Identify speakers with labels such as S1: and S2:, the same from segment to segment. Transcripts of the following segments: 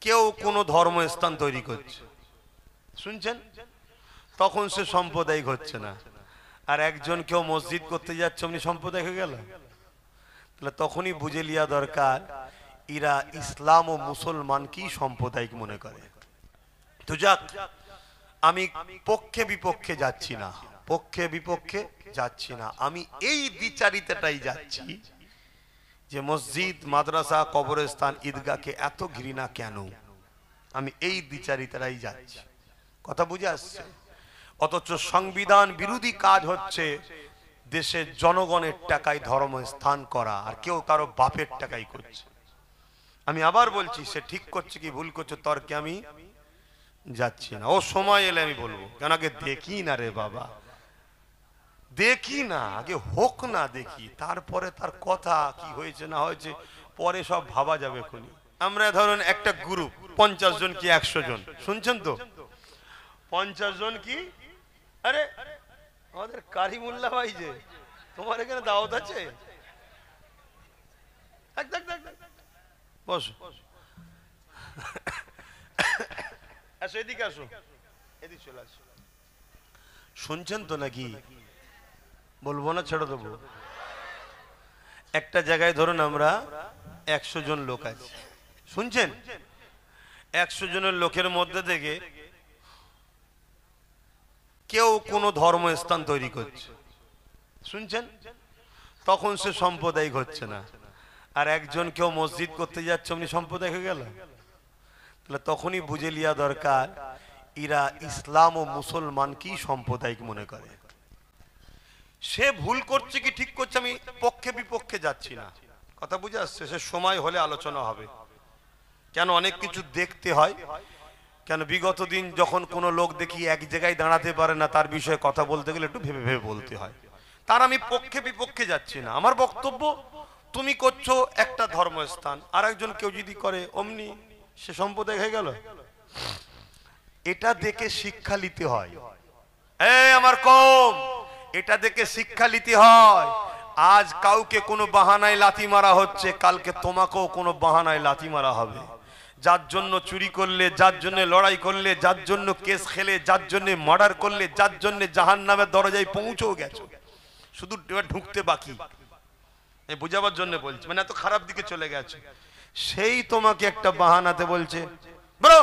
S1: কেউ কোনো ধর্মস্থান তৈরি করছে, শুনছেন, তখন সে সাম্প্রদায়িক হচ্ছে না। আর একজন কেউ মসজিদ করতে যাচ্ছে অমনি সাম্প্রদায়িক হয়ে গেল। তাহলে তখনই বুঝে লিয়া দরকার এরা ইসলাম ও মুসলমানকেই সাম্প্রদায়িক মনে করে। তো যাক, আমি পক্ষে বিপক্ষে যাচ্ছি না, পক্ষে বিপক্ষে যাচ্ছি না, আমি এই দ্বিচারিতাটাই যাচ্ছি যে মসজিদ, মাদ্রাসা, কবরস্থান, ঈদগাহকে এত ঘৃণা কেন, আমি এই দ্বিচারিতাটাই যাচ্ছি। কথা বুঝে আসছে? অথচ সংবিধান বিরোধী কাজ হচ্ছে দেশের জনগণের টাকায় ধর্মস্থান করা, আর কেউ কারো বাপের টাকাই করছে। আমি আবার বলছি, সে ঠিক করছে কি ভুল করছে তর্কে আমি যাচ্ছি না। ও সময় এলে আমি বলবো, কেন আগে দেখি না রে বাবা, দেখি না, আগে হোক না, দেখি, তারপরে তার কথা কি হয়েছে না হয়েছে পরে সব ভাবা যাবে। খুনি আমরা ধরুন একটা গ্রুপ 50 জন কি 100 জন, শুনছেন তো, 50 জন কি, আরে আমাদের কারিমুল্লাহ ভাই যে, তোমার এখানে দাওয়াত আছে, বসো, আসো এদিকে, আসো এদিকে চলে আসো। শুনছেন তো নাকি? বলবো না, ছেড়ে দেবো? একটা জায়গায় ধরুন আমরা 100 জন লোক আছে, শুনছেন, 100 জনের লোকের মধ্যে থেকে কেউ কোনো ধর্মস্থান তৈরি করছে, শুনছেন, তখন সে সাম্প্রদায়িক হচ্ছে না। আর একজন কেউ মসজিদ করতে যাচ্ছে অমনি সাম্প্রদায়িক হয়ে গেল। তাহলে তখনই বুঝে লিয়া দরকার এরা ইসলাম ও মুসলমানকেই সাম্প্রদায়িক মনে করে। সে ভুল করছে কি ঠিক করছে আমি পক্ষে বিপক্ষে যাচ্ছি না। কথা বুঝে আসছে? সে সময় হলে আলোচনা হবে। কেন অনেক কিছু দেখতে হয়, কেন বিগত দিন যখন কোনো লোক দেখি এক জায়গায় দাঁড়াতে পারে না, তার বিষয়ে কথা বলতে গেলে একটু ভেবে ভেবে বলতে হয়। তার আমি পক্ষে বিপক্ষে যাচ্ছি না। আমার বক্তব্য, তুমি করছো একটা ধর্মস্থান, আর একজন কেউ যদি করে অমনি সে সম্প্রদায় হয়ে গেল। এটা দেখে শিক্ষা নিতে হয়। এই আমার কম, এটা দেখে শিক্ষা নিতে হয়। আজ কাউকে কোনো বাহানায় লাথি মারা হচ্ছে, কালকে তোমাকেও কোনো বাহানায় লাথি মারা হবে। যার জন্য চুরি করলে, যার জন্য লড়াই করলে, যার জন্য কেস খেলে, যার জন্য মার্ডার করলে, যার জন্য জাহান্নামের দরজায় পৌঁছেও গেছো, শুধু ঢুকতে বাকি। বুঝাবার জন্য বলছি, মানে এত খারাপ দিকে চলে গেছে, সেই তোমাকে একটা বাহানাতে বলছে বেরো।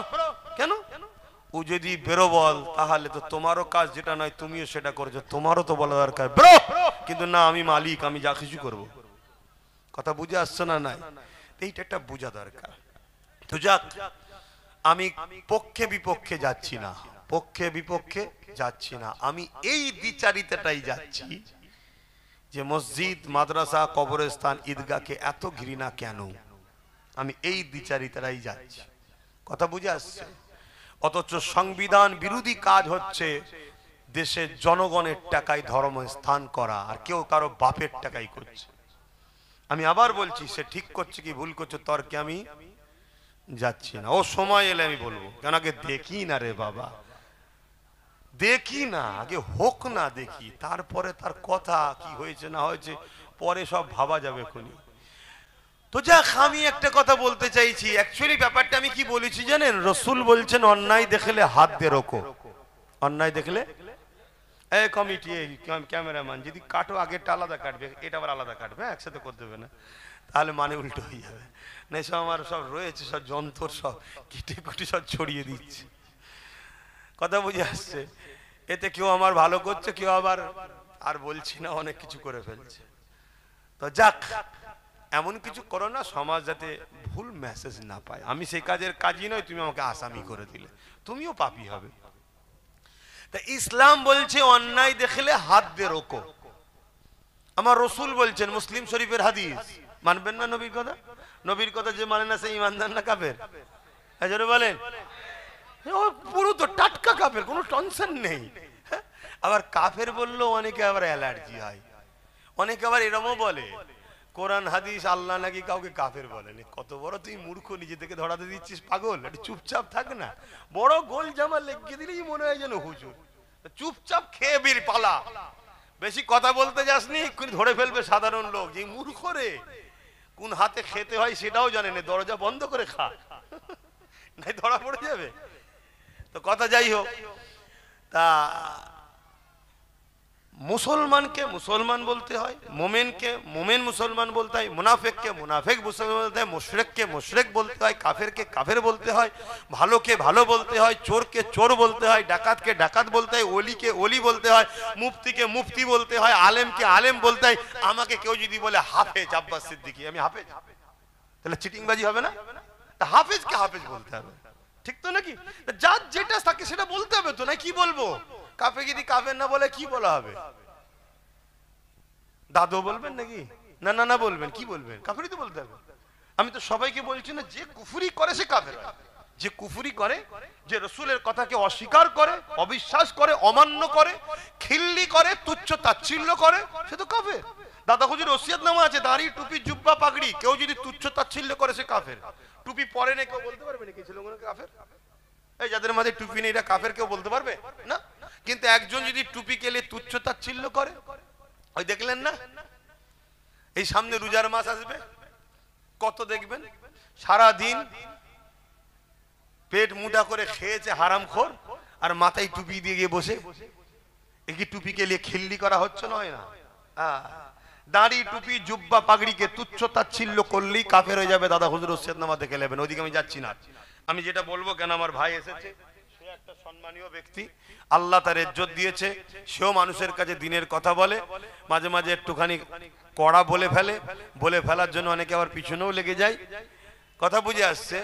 S1: কেন? ও যদি বেরো বল, তাহলে তো তোমারও কাজ যেটা নয় তুমিও সেটা করছো, তোমারও তো বলা দরকার বেরো, কিন্তু না আমি মালিক, আমি যা কিছু করবো। কথা বুঝে আসছে না? নাই, এইটা একটা বোঝা দরকার। তো যাক, আমি পক্ষে বিপক্ষে যাচ্ছি না, পক্ষে বিপক্ষে যাচ্ছি না, আমি এই দ্বিচারিতাটাই যাচ্ছি যে মসজিদ, মাদ্রাসা, কবরস্থান, ঈদগাহকে এত ঘৃণা কেন, আমি এই দ্বিচারিতাটাই যাচ্ছি। কথা বুঝে আসছে? অথচ সংবিধান বিরোধী কাজ হচ্ছে দেশের জনগণের টাকায় ধর্মস্থান করা, আর কেউ কারো বাপের টাকাই করছে। আমি আবার বলছি, সে ঠিক করছে কি ভুল করছে তর্কে আমি যাচ্ছি না। ও সময় এলে আমি বলবো, কেন আগে দেখি না রে বাবা, দেখি না, আগে হোক না, দেখি, তারপরে তার কথা কি হয়েছে না হয়েছে পরে সব ভাবা যাবে। খুনি তো যাক, আমি একটা কথা বলতে চাইছি। অ্যাকচুয়ালি ব্যাপারটা আমি কি বলেছি জানেন? রসুল বলছেন অন্যায় দেখলে হাত দিয়ে রোকো, অন্যায় দেখলে। এই কমিটি, এই ক্যামেরাম্যান, যদি কাটো আগেরটা আলাদা কাটবে, এটা আবার আলাদা কাটবে, একসাথে করে দেবে না, তাহলে মানে উল্টো হয়ে যাবে। না সব আমার সব রয়েছে, সব যন্ত্র সব কেটে কুটি সব ছড়িয়ে দিচ্ছে। কথা বুঝে আসছে? এতে কেউ আমার ভালো করছে, কেউ আবার, আর বলছি না, অনেক কিছু করে ফেলছে। তো যাক, এমন কিছু করো না সমাজ যাতে ভুল মেসেজ না পায়। আমি সেই কাজের কাজই নয়, তুমি আমাকে আসামি করে দিলে, তুমিও পাপী হবে। তা ইসলাম বলছে অন্যায় দেখলে হাত দিয়ে রোকো। আমার রসুল বলছেন, মুসলিম শরীফের হাদিস, মানবেন না নবীর কথা? নবীর কথা যে মানে না সে ঈমানদার না কাফের? এজন্য বলেন, পুরো তো টাটকা কাফের, কোনো টেনশন নেই। আবার কাফের বললেও অনেকে আবার অ্যালার্জি হয়, অনেকে আবার এরমও বলে কোরআন হাদিস আল্লাহ নাকি কাউকে কাফের বলেনি। কত বড় তুই মূর্খ, নিজে থেকে ধরাতে দিচ্ছিস, পাগল, একটু চুপচাপ থাক না। বড় গোল জামা লেগে দিলেই মনে হয় যেন হুজুর। চুপচাপ খেয়ে বীর পালা, বেশি কথা বলতে যাসনি, ধরে ফেলবে সাধারণ লোক যে মূর্খ রে, কোন হাতে খেতে হয় সেটাও জানে না, দরজা বন্ধ করে খা। নাই ধরা পড়ে যাবে। তো কথা যাই হোক, তা মুসলমানকে মুসলমান বলতে হয়, মোমেনকে মোমেন মুসলমান বলতে হয়, মুনাফেককে মুনাফেক মুসলমান বলতে হয়, মুশরিককে মুশরিক বলতে হয়, কাফেরকে কাফের বলতে হয়, ভালোকে ভালো বলতে হয়, চোরকে চোর বলতে হয়, ডাকাতকে ডাকাত বলতে হয়, ওলিকে ওলি বলতে হয়, মুফতিকে মুফতি বলতে হয়, আলেমকে আলেম বলতে হয়। আমাকে কেউ যদি বলে হাফেজ আব্বাস সিদ্দিকী, আমি হাফেজ, তাহলে চিটিংবাজি হবে না? হাফেজকে হাফেজ বলতে হবে, ঠিক তো নাকি? যার যেটা থাকে সেটা বলতে হবে তো, না কি বলবো? কাফে যদি কাফের না বলে কি বলা হবে? দাদু বলবেন নাকি? না না না বলবেন, কি বলবেন? কাফেরই তো বলতে হবে। আমি তো সবাইকে বলছি না, যে কুফরি করে সে কাফের, যে কুফরি করে, যে রসুলের কথাকে অস্বীকার করে, অবিশ্বাস করে, অমান্য করে, খিল্লি করে, তুচ্ছ তাচ্ছিল্য করে, সে তো কাফের। দাদা হুজুর ওসিয়ত নামা আছে, দাড়ি টুপি জুব্বা পাগড়ি, কেউ যদি তুচ্ছ তাচ্ছিল্য করে সে কাফের। টুপি পরে না, কেউ বলতে পারবে নাকি ছিল কাফের? এই যাদের মাঝে টুপি নেই এরা কাফের, কেউ বলতে পারবে না। কিন্তু একজন যদি টুপি কেলে তুচ্ছ তাচ্ছিল্য করে, ওই দেখলেন না, এই সামনে রোজার মাস আসবে, কত দেখবেন সারা দিন পেট মুটা করে খেয়েছে হারামখোর, আর মাথায় টুপি দিয়ে গিয়ে বসে, কি টুপি কেলিয়ে খিল্লি করা হচ্ছে নয় না? দাড়ি টুপি জুব্বা পাগড়িকে তুচ্ছ তাচ্ছিল্য করলেই কাফের হয়ে যাবে। দাদা হুজুর ওসিয়ত নামা দেখে নেবেন, ওইদিকে আমি যাচ্ছি না। আমি যেটা বলবো, কেন আমার ভাই এসেছে, সে একটা সম্মানীয় ব্যক্তি, আল্লাহ তার ইজ্জত দিয়েছে, সেও মানুষের কাছে দিনের কথা বলে, মাঝে মাঝে একটুখানি কড়া বলে ফেলে, বলে ফেলার জন্য অনেকে আবার পিছনেও লেগে যায়। কথা বুঝে আসছে,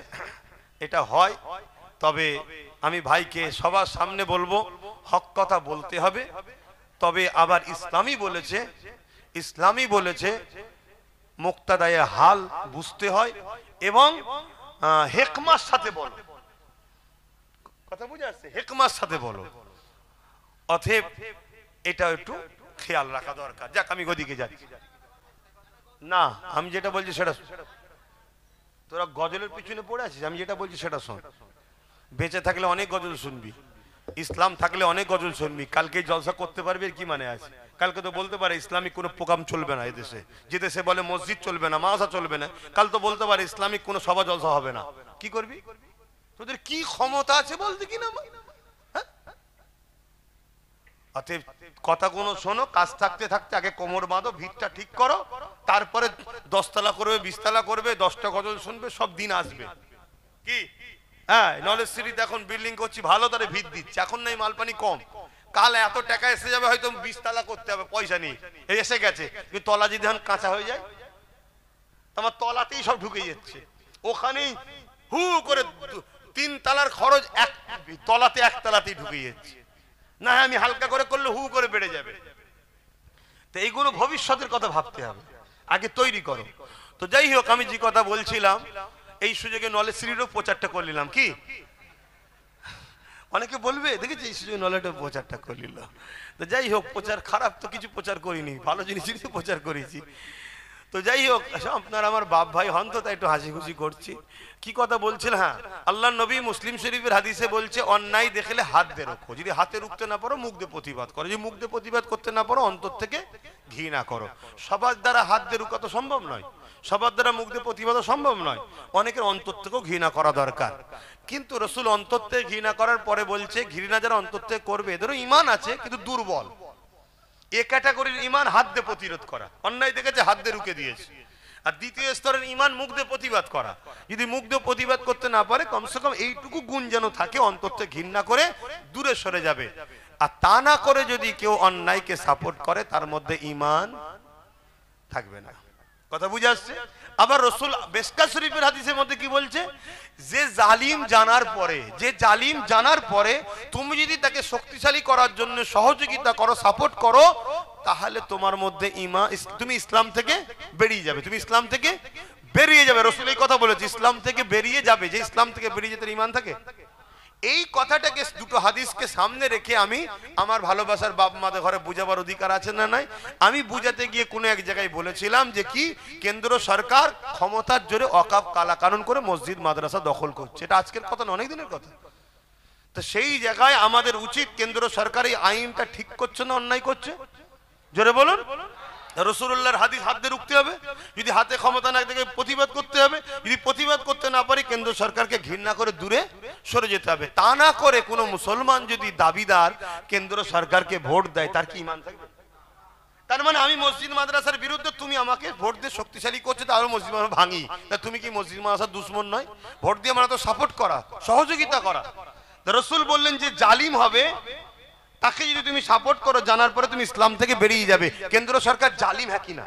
S1: এটা হয়। তবে আমি ভাইকে সবার সামনে বলবো, হক কথা বলতে হবে। তবে আবার ইসলামী বলেছে মুক্তাদায়ে হাল বুঝতে হয় এবং হেকমার সাথে বলো। কথা বুঝে আসছে? হেকমার সাথে বলো। অতএব এটা একটু খেয়াল রাখা দরকার। যাক, আমি ওদিকে যাচ্ছি না, আমি যেটা বলছি সেটা, তোরা গজলের পিছনে পড়ে আছিস, আমি যেটা বলছি সেটা শোন। বেঁচে থাকলে অনেক গজল শুনবি, ইসলাম থাকলে অনেক গজল শুনবি। কালকে জলসা করতে পারবি কি মানে আছে? কালকে তো বলতে পারে ইসলামিক কোনো প্রোগ্রাম চলবে না এদেশে, যে দেশে বলে মসজিদ চলবে না, মাদ্রাসা চলবে না, কাল তো বলতে পারে ইসলামিক কোনো সভা জলসা হবে না। কি করবি? তোদের কি ক্ষমতা আছে বলতে কি না? অতএব কথাগুলো শোনো, কাজ থাকতে থাকতে আগে কোমর বাঁধো, ভিতটা ঠিক করো, তারপরে 10 তলা করবে, 20 তলা করবে, 10টা গজল শুনবে, সব দিন আসবে। কি হ্যাঁ, নলেজ সিটিতে এখন বিল্ডিং করছি ভালো, তারে ভিত দিচ্ছে, এখন নাই মালপানি কম, কাল এত টাকা এসে যাবে, হয়তো 20 তলা করতে হবে, পয়সা নেই, এসে গেছে। কিন্তু তলা যদি এখন কাঁচা হয়ে যায়, তোমার তলাতেই সব ঢুকে যাচ্ছে, ওখানেই হু করে 3 তলার খরচ তলাতে 1 তলাতেই ঢুকে যাচ্ছে। না আমি হালকা করে করলে হু করে বেড়ে যাবে। তো এইগুলো ভবিষ্যতের কথা ভাবতে হবে, আগে তৈরি করো। তো যাই হোক, আমি যে কথা বলছিলাম, এই সুযোগে নলেজ সিটিরও প্রচারটা করে নিলাম। কি অনেকে বলবে দেখেছি এই সুযোগে নলেজের প্রচারটা করে নিল। তো যাই হোক, প্রচার খারাপ তো কিছু প্রচার করিনি, ভালো জিনিসই প্রচার করেছি। তো যাই হোক, আপনার আমার বাপ ভাই হন তো, তাই একটু হাসি খুশি করছি। কি কথা বলছিল? হ্যাঁ, আল্লাহ নবী মুসলিম শরীফের হাদিসে বলছে, অন্যায় দেখলে হাত দিয়ে রোখো, যদি হাতে রুখতে না পারো মুখ দিয়ে প্রতিবাদ করো, যদি মুখ দিয়ে প্রতিবাদ করতে না পারো অন্তর থেকে ঘৃণা করো। সবার দ্বারা হাত দিয়ে রুখা তো সম্ভব নয়, সবার দ্বারা মুখ দিয়ে প্রতিবাদ সম্ভব নয়, অনেকের অন্তর থেকেও ঘৃণা করা দরকার। কিন্তু রসুল অন্তর থেকে ঘৃণা করার পরে বলছে, ঘৃণা যারা অন্তর থেকে করবে এদেরও ইমান আছে কিন্তু দুর্বল। এ ক্যাটাগরির ইমান হাত দিয়ে প্রতিরোধ করা, অন্যায় দেখেছে হাত দিয়ে রুখে দিয়েছে। আর দ্বিতীয় স্তরের ইমান মুখ দিয়ে প্রতিবাদ করা, যদি মুখ দিয়ে প্রতিবাদ করতে না পারে কমসে কম এইটুকু গুণ যেন থাকে, অন্তর থেকে ঘৃণা করে দূরে সরে যাবে। আর তা না করে যদি কেউ অন্যায়কে সাপোর্ট করে, তার মধ্যে ইমান থাকবে না। কথা বুঝে আসছে? আবার রসুল বেশকা শরীফের হাদিসের মধ্যে কি বলছে, যে জালিম জানার পরে তুমি যদি তাকে শক্তিশালী করার জন্য সহযোগিতা করো, সাপোর্ট করো, তাহলে তোমার মধ্যে তুমি ইসলাম থেকে বেরিয়ে যাবে, রসুল এই কথা বলেছে, ইসলাম থেকে বেরিয়ে যাবে। যে ইসলাম থেকে বেরিয়ে যেতে ঈমান থাকে, এই কথাটাকে দুটো হাদিসকে সামনে রেখে আমি আমার ভালোবাসার বাপ মাদের ঘরে বুঝাবার অধিকার আছে না নাই, আমি বুঝাতে গিয়ে কোনো এক জায়গায় বলেছিলাম যে কি কেন্দ্র সরকার ক্ষমতার জোরে ওয়াকফ কালা কানুন করে মসজিদ মাদ্রাসা দখল করছে। এটা আজকের কথা না, অনেক দিনের কথা। তো সেই জায়গায় আমাদের উচিত, কেন্দ্র সরকার এই আইনটা ঠিক করছে না অন্যায় করছে? জোরে বলুন, রাসূলুল্লাহর হাদিস হাত দিয়ে রুখতে হবে, যদি হাতে ক্ষমতা না থাকে প্রতিবাদ করতে হবে, যদি প্রতিবাদ করতে না পারি কেন্দ্র সরকারকে ঘৃণা করে দূরে সরে যেতে হবে। তা না করে কোনো মুসলমান যদি দাবিদার কেন্দ্র সরকারকে ভোট দেয় তার কি ঈমান থাকবে? তার মানে আমি মসজিদ মাদ্রাসার বিরুদ্ধে, তুমি আমাকে ভোট দিয়ে শক্তিশালী করছো, তাহলে মসজিদ মাদ্রাসা ভাঙি, তা তুমি কি মসজিদ মাদ্রাসার দুশমন নয়? ভোট দিয়ে আমরা তো সাপোর্ট করা, সহযোগিতা করা। রাসূল বললেন যে জালিম হবে তাকে যদি তুমি সাপোর্ট করো, জানার পরে তুমি ইসলাম থেকে বেরিয়ে যাবে। কেন্দ্র সরকার জালিম হ্যাঁ কিনা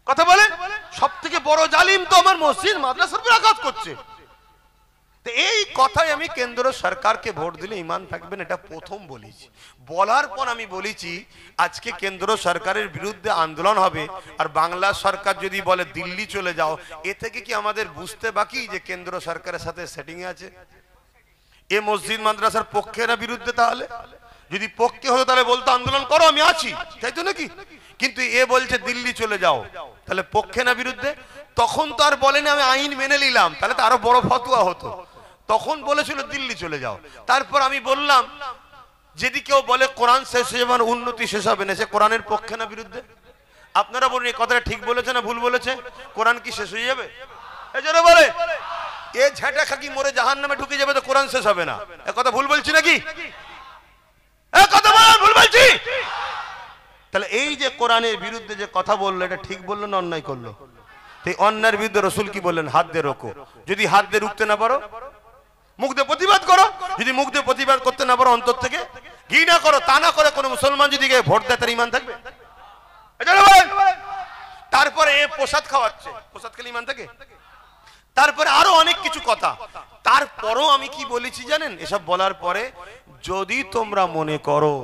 S1: কথা বলেন? সব থেকে বড় জালিম তো আমার মসজিদ মাদ্রাসার উপর আঘাত করছে। এই কথাই আমি কেন্দ্র সরকারকে ভোট দিলে ঈমান থাকবেন, এটা প্রথম বলেছি। বলার পর আমি বলেছি আজকে কেন্দ্র সরকারের বিরুদ্ধে আন্দোলন হবে, আর বাংলা সরকার যদি বলে দিল্লি চলে যাও, এ থেকে কি আমাদের বুঝতে বাকি যে কেন্দ্র সরকারের সাথে সেটিং আছে? এ মসজিদ মাদ্রাসার পক্ষে না বিরুদ্ধে? তাহলে যদি পক্ষে হতো তাহলে বলতো আন্দোলন করো, আমি আছি, তাই তো নাকি? কিন্তু এ বলছে দিল্লি চলে যাও, তাহলে পক্ষে না বিরুদ্ধে? তখন তো আর বলেনি আমি আইন মেনে নিলাম, তাহলে তো আরো বড় ফতোয়া হতো। তখন বলেছিল দিল্লি চলে যাও। তারপর আমি বললাম যদি কেউ বলে কোরআন শেষ হয়ে যাবে, উন্নতি শেষ হবে না, সে কোরআনের পক্ষে না বিরুদ্ধে? আপনারা বলুন এই কথাটা ঠিক বলেছে না ভুল বলেছে? কোরআন কি শেষ হয়ে যাবে? এজন্য বলে এ ঝাঁটা খাকি মরে জাহান্নামে ঢুকে যাবে, তো কোরআন শেষ হবে না। এ কথা ভুল বলছি নাকি? এ কথা ভুল বলছি? তাহলে এই যে কোরআনের বিরুদ্ধে যে কথা বললো, এটা ঠিক বললো না অন্যায় করলো? এই অন্যায়ের বিরুদ্ধে রাসূল কি বললেন? হাত দিয়ে রোকো। যদি হাত দিয়ে রুখতে না পারো, মুখ দিয়ে প্রতিবাদ করো। যদি মুখ দিয়ে প্রতিবাদ করতে না পারো, অন্তর থেকে ঘৃণা করো। তা না করে কোনো মুসলমান যদি ভোট দেয় তার ঈমান থাকবে? তারপরে এ প্রসাদ খাওয়াচ্ছে, প্রসাদ খেলে ঈমান থাকে? তারপরে আরো অনেক কিছু কথা। তারপরও আমি কি বলেছি জানেন? এসব বলার পরে যদি তোমরা মনে করো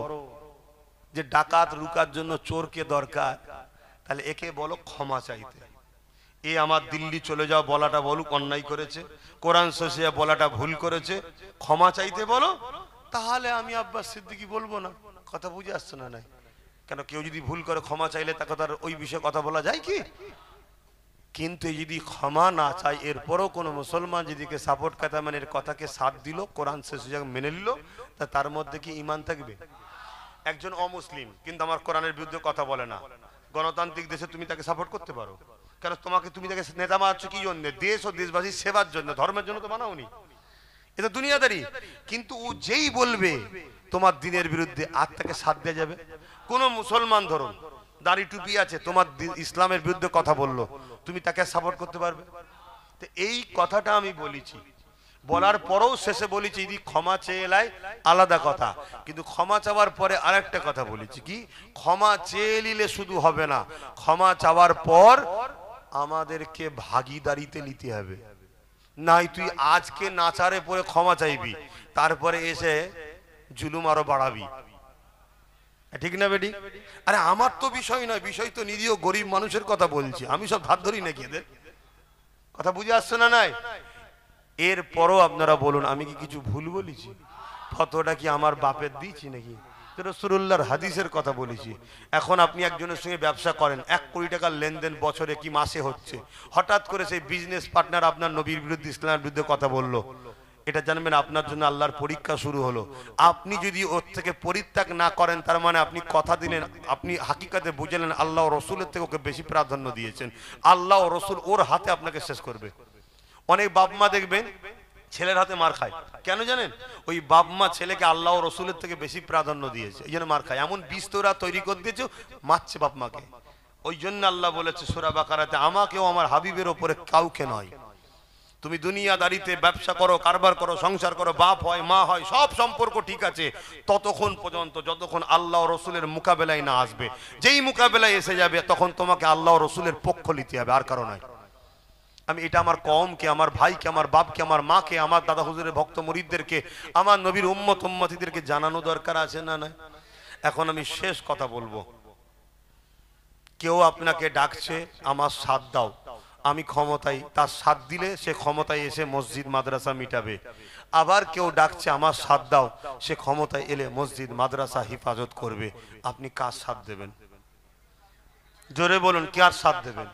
S1: যে ডাকাত রুকার জন্য চোরকে দরকার, তাহলে একে বলো ক্ষমা চাইতে। এ আমার দিল্লি চলে যাও বলাটা বলুক অন্যায় করেছে, কোরআন শেষে বলাটা ভুল করেছে, ক্ষমা চাইতে বলো, তাহলে আমি আব্বাস সিদ্দিকী বলবো না। কথা বুঝে আসছে না? নাই কেন? কেউ যদি ভুল করে ক্ষমা চাইলে তাকে তার ওই বিষয়ে কথা বলা যায় কি? কিন্তু যদি ক্ষমা না চাই, এরপরও কোনো মুসলমান যেদিকে সাপোর্ট কথা মানে এর কথাকে সাথ দিল, কোরআন শেষ মেনে নিল, তা তার মধ্যে কি ঈমান থাকবে? একজন অমুসলিম কিন্তু আমার কোরআনের বিরুদ্ধে কথা বলে না, গণতান্ত্রিক দেশে তুমি তাকে সাপোর্ট করতে পারো? কেন? তুমি তাকে নেতা বানাচ্ছ কি জন্য? দেশ ও দেশবাসীর সেবার জন্য, ধর্মের জন্য তো বানাওনি। এটা দুনিয়াদারি। কিন্তু ও যেই বলবে তোমার দিনের বিরুদ্ধে, আর তাকে সাথ দেওয়া যাবে? কোন মুসলমান ধরুন দাড়ি টুপি আছে, তোমার ইসলামের বিরুদ্ধে কথা বললো, তুমি তাকে সাপোর্ট করতে পারবে? তো এই কথাটা আমি বলেছি। বলার পরেও শেষে বলেছি যদি ক্ষমা চেয়ে এলাই আলাদা কথা, কিন্তু ক্ষমা চাওয়ার পরে আরেকটা কথা বলেছি কি, ক্ষমা চেয়ে নিলে শুধু হবে না, ক্ষমা চাওয়ার পর আমাদেরকে ভাগিদারিতে নিতে হবে। নাই তুই আজকে নাচারে পরে ক্ষমা চাইবি, তারপরে এসে জুলুম আরো বাড়াবি, ঠিক না বেটি? আরে আমার তো বিষয় নয়, বিষয় তো নিরীহ গরিব মানুষের কথা বলছি, আমি সব ধার ধরি নাকি এদের? কথা বুঝে আসছে না? নাই এরপরও আপনারা বলুন আমি কি কিছু ভুল বলেছি? ফতোয়াটা কি আমার বাপের দিয়েছি নাকি? রাসূলুল্লাহর হাদিসের কথা বলেছি। এখন আপনি একজনের সঙ্গে ব্যবসা করেন, 1 কোটি টাকার লেনদেন বছরে কি মাসে হচ্ছে, হঠাৎ করে সেই বিজনেস পার্টনার আপনার নবীর বিরুদ্ধে ইসলামের বিরুদ্ধে কথা বললো, এটা জানবেন আপনার জন্য আল্লাহর পরীক্ষা শুরু হলো। আপনি যদি ওর থেকে পরিত্যাগ না করেন, তার মানে আপনি কথা দিলেন, আপনি হাকিকাতে বুঝলেন আল্লাহ ও রসুলের থেকে ওকে বেশি প্রাধান্য দিয়েছেন, আল্লাহ ও রসুল ওর হাতে আপনাকে শেষ করবে। অনেক বাপ মা দেখবেন ছেলের হাতে মার খায়, কেন জানেন? ওই বাপ মা ছেলেকে আল্লাহ ও রসুলের থেকে বেশি প্রাধান্য দিয়েছে, এই জন্য মার খায়। এমন বীজ তোরা তৈরি করে দিয়েছে, মারছে বাপ মাকে। ওই জন্য আল্লাহ বলেছে সূরা বাকারাতে, আমাকেও আমার হাবিবের ওপরে কাউকে নয়। তুমি দুনিয়াদারিতে ব্যবসা করো, কারবার করো, সংসার করো, বাপ হয় মা হয় সব সম্পর্ক ঠিক আছে ততক্ষণ পর্যন্ত যতক্ষণ আল্লাহ ও রসুলের মোকাবেলায় না আসবে। যেই মোকাবেলায় এসে যাবে তখন তোমাকে আল্লাহ ও রসুলের পক্ষ নিতে হবে, আর কারো নয়। আমি এটা আমার কওমকে, আমার ভাইকে, আমার বাপকে, আমার মাকে, আমার দাদা হুজুরের ভক্ত মুরিদদেরকে, আমার নবীর উম্মত উম্মতিদেরকে জানানো দরকার আছে না? না। এখন আমি শেষ কথা বলবো। কেউ আপনাকে ডাকছে আমার সাথ দাও, আমি ক্ষমতায়, তার সাথ দিলে সে ক্ষমতায় এসে মসজিদ মাদ্রাসা মিটাবে। আবার কেউ ডাকছে আমার সাথ দাও, সে ক্ষমতায় এলে মসজিদ মাদ্রাসা হিফাজত করবে। আপনি কার সাথ দেবেন? জোরে বলুন, কার সাথ দেবেন?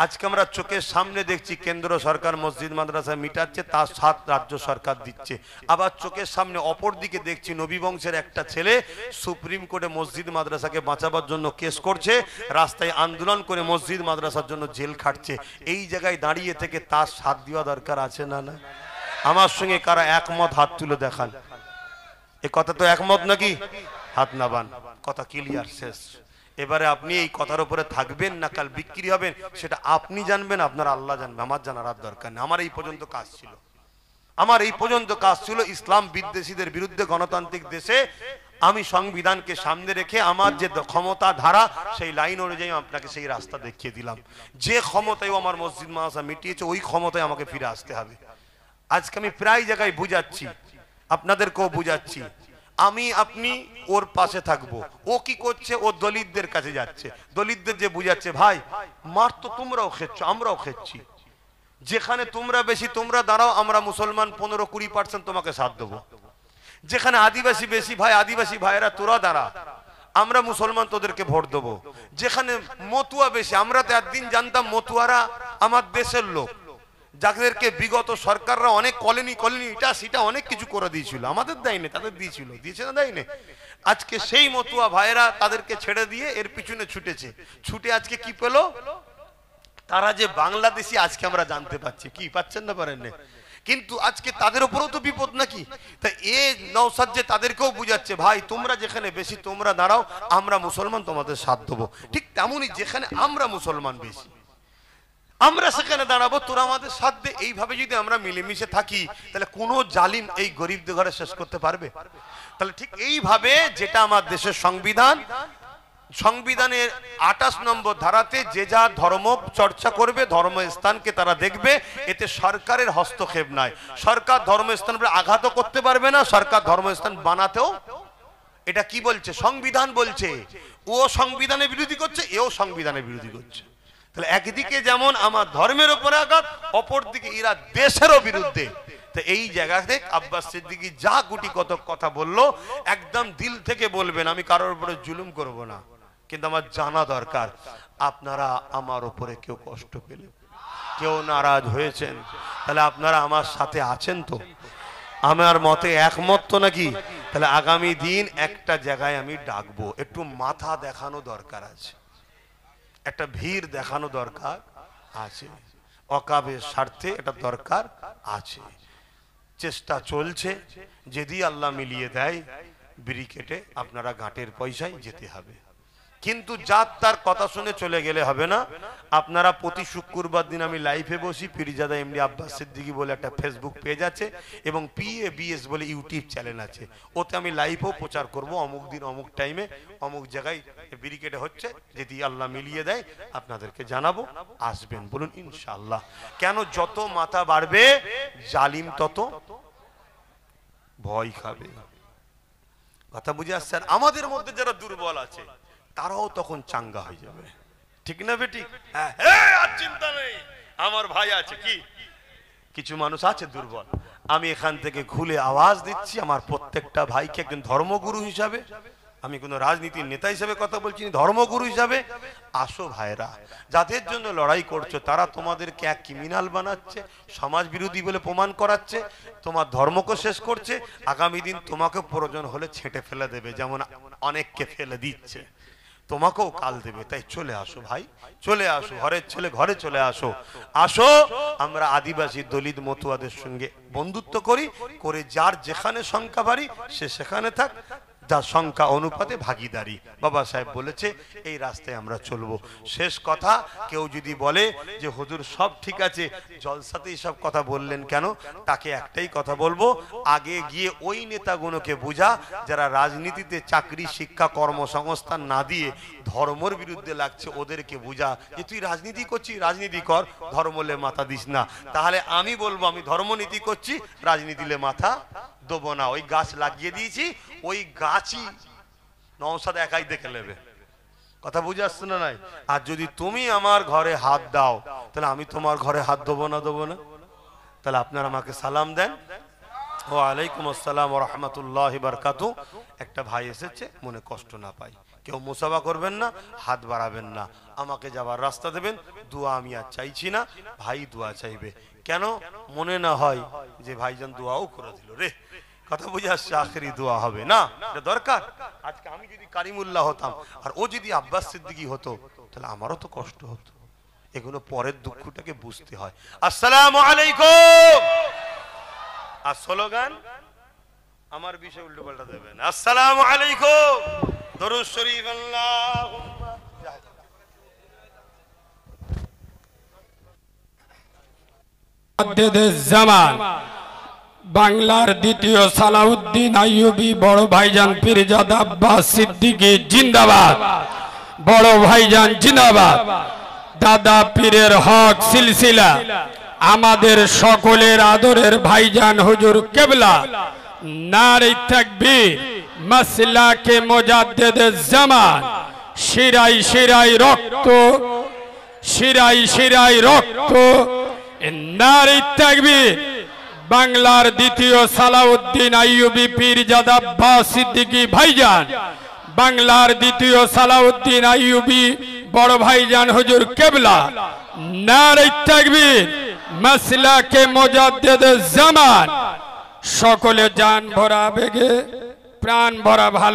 S1: আজকে আমরা চোখের সামনে দেখছি কেন্দ্র সরকার মসজিদ মাদ্রাসা মিটাচ্ছে, তার 7 রাজ্য সরকার দিচ্ছে। আবার চোখের সামনে অপর দিকে দেখছি নবী বংশের একটা ছেলে সুপ্রিম কোর্টে মসজিদ মাদ্রাসাকে বাঁচাবার জন্য কেস করছে, রাস্তায় আন্দোলন করে মসজিদ মাদ্রাসার জন্য জেল খাটছে। এই জায়গায় দাঁড়িয়ে থেকে তার সাথ দেওয়া দরকার আছে না? না, আমার সঙ্গে কারা একমত হাত তুলে দেখান। এ কথা তো একমত নাকি? হাত নাবান। কথা ক্লিয়ার, শেষ। এবারে আপনি এই কথার উপরে থাকবেন না কাল বিক্রি হবেন সেটা আপনি জানবেন, আপনার আল্লাহ জানবেন, আমার জানার আর দরকার নেই। আমার এই পর্যন্ত কাজ ছিল, আমার এই পর্যন্ত কাজ ছিল ইসলাম বিদ্বেষীদের বিরুদ্ধে গণতান্ত্রিক দেশে আমি সংবিধানকে সামনে রেখে আমার যে ক্ষমতা ধারা সেই লাইন অনুযায়ী আপনাকে সেই রাস্তা দেখিয়ে দিলাম। যে ক্ষমতায় আমার মসজিদ মাদ্রাসা মিটিয়েছে ওই ক্ষমতায় আমাকে ফিরে আসতে হবে। আজকে আমি প্রায় জায়গায় বুঝাচ্ছি, আপনাদেরকেও বুঝাচ্ছি, আমি আপনি ওর পাশে থাকবো। ও কি করছে? ও দলিতদের কাছে যাচ্ছে, দলিতদের যে বুঝাচ্ছে ভাই মার তো তোমরাও খেচ্ছ আমরাও খেচ্ছি, যেখানে তোমরা বেশি তোমরা দাঁড়াও, আমরা মুসলমান 15-20% তোমাকে সাথ দেবো। যেখানে আদিবাসী বেশি ভাই আদিবাসী ভাইয়েরা তোরা দাঁড়া, আমরা মুসলমান তোদেরকে ভোট দেবো। যেখানে মতুয়া বেশি, আমরা তো একদিন জানতাম মতুয়ারা আমার দেশের লোক, যাদেরকে বিগত সরকাররা অনেক কলোনি এটা সেটা অনেক কিছু করে দিয়েছিল, আমাদের দেয়নি, তাদের দিয়েছিল, দিয়েছে না দেয়নি। আজকে সেই মতুয়া ভাইয়েরা তাদেরকে ছেড়ে দিয়ে এর পিছনে ছুটেছে, ছুটে আজকে কি পেল? তারা যে বাংলাদেশি আজকে আমরা জানতে পাচ্ছি। কি পাচ্ছেন না পারেন না? কিন্তু আজকে তাদের উপরেও তো বিপদ নাকি? তা এ নওশাদ যে তাদেরকেও বুঝাচ্ছে ভাই তোমরা যেখানে বেশি তোমরা দাঁড়াও, আমরা মুসলমান তোমাদের সাথ দেবো। ঠিক তেমনই যেখানে আমরা মুসলমান বেশি আমরা সেখানে দাঁড়াবো, তোরা আমাদের সাথ দে। এইভাবে যদি আমরা মিলেমিশে থাকি তাহলে কোনো জালিম এই গরিবদের ঘরে শেষ করতে পারবে? তাহলে ঠিক এইভাবে যেটা আমার দেশের সংবিধান, সংবিধানের 28 নম্বর ধারাতে যে যা ধর্ম চর্চা করবে ধর্মস্থানকে তারা দেখবে, এতে সরকারের হস্তক্ষেপ নাই। সরকার ধর্মস্থান আঘাত করতে পারবে না, সরকার ধর্মস্থান বানাতেও, এটা কি বলছে? সংবিধান বলছে। ও সংবিধানের বিরোধী করছে, এও সংবিধানের বিরোধী করছে। তাহলে একদিকে যেমন আমার ধর্মের উপরে আঘাত, অপর দিকে এরা দেশেরও বিরুদ্ধে। তো এই জায়গাতে আব্বাস সিদ্দিকী যা গুটি কত কথা বললো একদম দিল থেকে বলবেন, আমি কারোর উপরে জুলুম করব না, কিন্তু আমার জানা দরকার আপনারা আমার উপরে কেউ কষ্ট পেলে, কেউ নারাজ হয়েছেন, তাহলে আপনারা আমার সাথে আছেন তো? আমার মতে একমত তো নাকি? তাহলে আগামী দিন একটা জায়গায় আমি ডাকবো, একটু মাথা দেখানো দরকার আছে, একটা ভিড় দেখানো দরকার আছে, অকাবের স্বার্থে এটা দরকার আছে। চেষ্টা চলছে, যদি আল্লাহ মিলিয়ে দেয় ব্রিকেটে আপনারা ঘাটের পয়সায় যেতে হবে। কিন্তু যার তার কথা শুনে চলে গেলে হবে না। আপনারা প্রতি শুক্রবার দিন আমি লাইভে বসি, পীরজাদা এমডি আব্বাস সিদ্দিকী বলে একটা ফেসবুক পেজ আছে এবং PABS বলে ইউটিউব চ্যানেল আছে, ওতে আমি লাইভও প্রচার করব। অমুক দিন অমুক টাইমে অমুক জায়গায় ব্রিকেটে হচ্ছে, যদি আল্লাহ মিলিয়ে দেয় আপনাদেরকে জানাবো, আসবেন বলুন ইনশাআল্লাহ। কেন? যত মাথা বাড়বে জালিম তত ভয় খাবে। কথা বুঝে আসছে? আর আমাদের মধ্যে যারা দুর্বল আছে তারাও তখন চাঙ্গা হয়ে যাবে, ঠিক না বেটি? হ্যাঁ, আর চিন্তা নেই, আমার ভাই আছে। কি কিছু মানুষ আছে দুর্বল, আমি এখান থেকে খুলে আওয়াজ দিচ্ছি আমার প্রত্যেকটা ভাইকে একজন ধর্মগুরু হিসাবে, আমি কোনো রাজনীতির নেতা হিসেবে কথা বলছি, ধর্মগুরু হিসাবে আসো ভাইরা, যাদের জন্য লড়াই করছো তারা তোমাদেরকে এক ক্রিমিনাল বানাচ্ছে, সমাজ বিরোধী বলে প্রমাণ করাচ্ছে, তোমার ধর্মকে শেষ করছে, আগামী দিন তোমাকে প্রয়োজন হলে ছেঁটে ফেলে দেবে, যেমন অনেককে ফেলে দিচ্ছে, তোমাকেও কাল দেবে। তাই চলে আসো ভাই, চলে আসো, ঘরের ছেলে ঘরে চলে আসো। আসো আমরা আদিবাসী দলিত মতুয়াদের সঙ্গে বন্ধুত্ব করি, করে যার যেখানে সংখ্যা বাড়ি সে সেখানে থাক, যার সংখ্যা অনুপাতে ভাগিদারি। বাবা সাহেব বলেছে এই রাস্তায় আমরা চলবো। শেষ কথা, কেউ যদি বলে যে হুজুর সব ঠিক আছে, জলসাতেই সব কথা বললেন কেন, তাকে একটাই কথা বলবো, আগে গিয়ে ওই নেতাগুলোকে বুঝা যারা রাজনীতিতে চাকরি শিক্ষা কর্মসংস্থান না দিয়ে ধর্মের বিরুদ্ধে লাগছে, ওদেরকে বুঝা যে তুই রাজনীতি করছিস, রাজনীতি কর, ধর্মলে মাথা দিস না। তাহলে আমি বলবো আমি ধর্মনীতি করছি, রাজনীতিলে মাথা দেবো না। ওই গাছ লাগিয়ে দিয়েছি, ওই গাছই নওশাদ একাই দেখে নেবে। কথা বুঝে আসছে না? নাই। আর যদি তুমি আমার ঘরে হাত দাও তাহলে আমি তোমার ঘরে হাত দেবো না, দেবো না? তাহলে আপনারা আমাকে সালাম দেন। ওয়া আলাইকুম আসসালাম ওয়া রাহমাতুল্লাহি ওয়া বারাকাতুহু। একটা ভাই এসেছে, মনে কষ্ট না পাই, কেউ মুসাফা করবেন না, হাত বাড়াবেন না, আমাকে যাবার রাস্তা দেবেন, দোয়া আমি আর চাইছি না, ভাই দোয়া চাইবে। কেন? মনে না হয় যে ভাইজান দোয়াও করে দিল রে, কথা বুঝে আসছে, আখেরি দোয়া হবে না, এটা দরকার। আজকে আমি যদি কারিমুল্লাহ হতাম আর ও যদি আব্বাস সিদ্দিকী হতো, তাহলে আমারও তো কষ্ট হতো। এগুলো পরের দুঃখটাকে বুঝতে হয়। আসসালামু আলাইকুম। আর স্লোগান আমার বিষয়ে উল্টো পাল্টা দেবেন। আসসালামু আলাইকুম, দরুদ শরীফ আল্লাহুম্মা
S2: জামান বাংলার দ্বিতীয় সালাউদ্দিন আইয়ুবী বড় ভাইজান পীরজাদা আব্বাস সিদ্দিকী জিন্দাবাদ, বড় ভাইজান জিন্দাবাদ। দাদা পীরের হক সিলসিলা আমাদের সকলের আদরের ভাইজান হুজুর কেবলা, নারে তাকবীর, মাসলাকে মুজাদ্দিদে জামান, শিরায় শিরায় রক্ত, শিরায় শিরায় রক্ত, নারে তাকবীর। বাংলার দ্বিতীয় সালাউদ্দিন আইয়ুবী পীরজাদা আব্বাস সিদ্দিকী ভাইজান, বাংলার দ্বিতীয় সালাউদ্দিন আইয়ুবী বড় ভাইজান হুজুর কেবলা, নারে তাকবীর, মাসলাকে মুজাদ্দিদে জামান। সকলে জান ভরা বেগে, প্রাণ ভরা ভালো